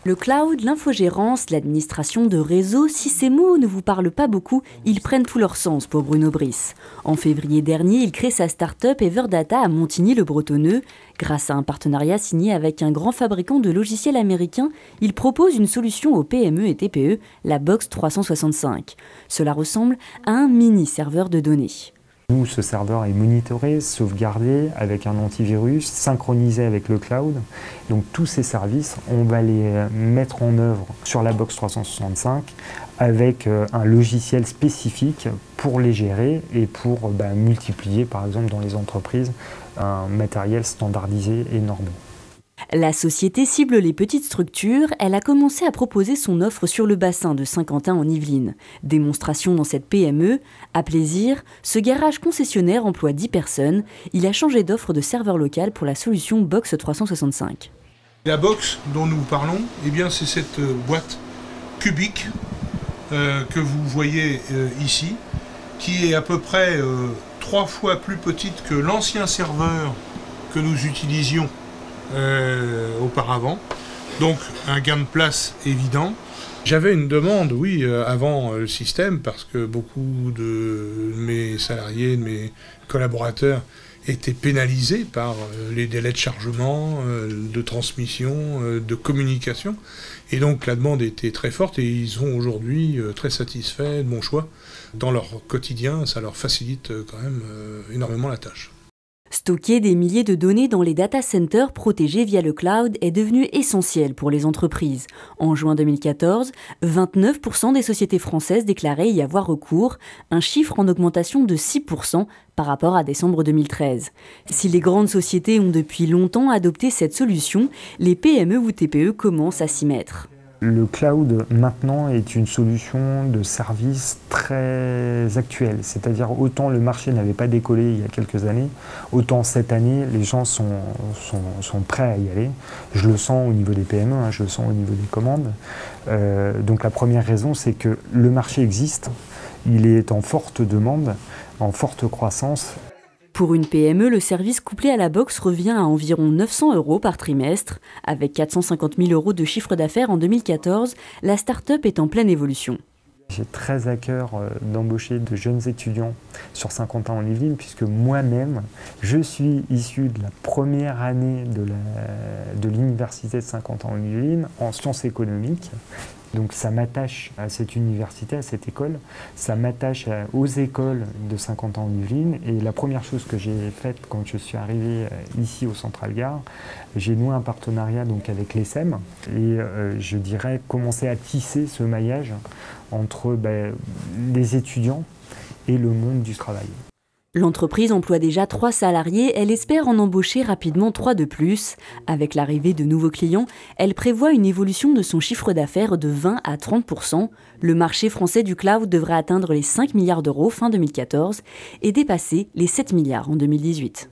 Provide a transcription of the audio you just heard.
Le cloud, l'infogérance, l'administration de réseau, si ces mots ne vous parlent pas beaucoup, ils prennent tout leur sens pour Bruno Brice. En février dernier, il crée sa start-up Everdata à Montigny-le-Bretonneux. Grâce à un partenariat signé avec un grand fabricant de logiciels américain, il propose une solution aux PME et TPE, la Box 365. Cela ressemble à un mini-serveur de données. Nous, ce serveur est monitoré, sauvegardé avec un antivirus, synchronisé avec le cloud. Donc tous ces services, on va les mettre en œuvre sur la Box 365 avec un logiciel spécifique pour les gérer et pour multiplier, par exemple, dans les entreprises, un matériel standardisé et normé. La société cible les petites structures. Elle a commencé à proposer son offre sur le bassin de Saint-Quentin en Yvelines. Démonstration dans cette PME. À plaisir, ce garage concessionnaire emploie 10 personnes. Il a changé d'offre de serveur local pour la solution Box 365. La box dont nous parlons, eh bien, c'est cette boîte cubique que vous voyez ici, qui est à peu près 3 fois plus petite que l'ancien serveur que nous utilisions auparavant, donc un gain de place évident. J'avais une demande, oui, avant le système, parce que beaucoup de mes salariés, de mes collaborateurs étaient pénalisés par les délais de chargement, de transmission, de communication, et donc la demande était très forte, et ils sont aujourd'hui très satisfaits de mon choix. Dans leur quotidien, ça leur facilite quand même énormément la tâche. Stocker des milliers de données dans les data centers protégés via le cloud est devenu essentiel pour les entreprises. En juin 2014, 29% des sociétés françaises déclaraient y avoir recours, un chiffre en augmentation de 6% par rapport à décembre 2013. Si les grandes sociétés ont depuis longtemps adopté cette solution, les PME ou TPE commencent à s'y mettre. Le cloud, maintenant, est une solution de service très actuelle. C'est-à-dire, autant le marché n'avait pas décollé il y a quelques années, autant cette année, les gens sont prêts à y aller. Je le sens au niveau des PME, je le sens au niveau des commandes. Donc la première raison, c'est que le marché existe, il est en forte demande, en forte croissance. Pour une PME, le service couplé à la box revient à environ 900 € par trimestre. Avec 450 000 € de chiffre d'affaires en 2014, la start-up est en pleine évolution. J'ai très à cœur d'embaucher de jeunes étudiants sur Saint-Quentin en Yvelines, puisque moi-même, je suis issu de la première année de l'université de Saint-Quentin en Yvelines en sciences économiques. Donc ça m'attache à cette université, à cette école, ça m'attache aux écoles de Saint-Quentin en Yvelines. Et la première chose que j'ai faite quand je suis arrivé ici au Central Gare, j'ai noué un partenariat donc avec l'ESSEM et je dirais commencer à tisser ce maillage entre les étudiants et le monde du travail. L'entreprise emploie déjà 3 salariés, elle espère en embaucher rapidement 3 de plus. Avec l'arrivée de nouveaux clients, elle prévoit une évolution de son chiffre d'affaires de 20 à 30%. Le marché français du cloud devrait atteindre les 5 milliards € fin 2014 et dépasser les 7 milliards en 2018.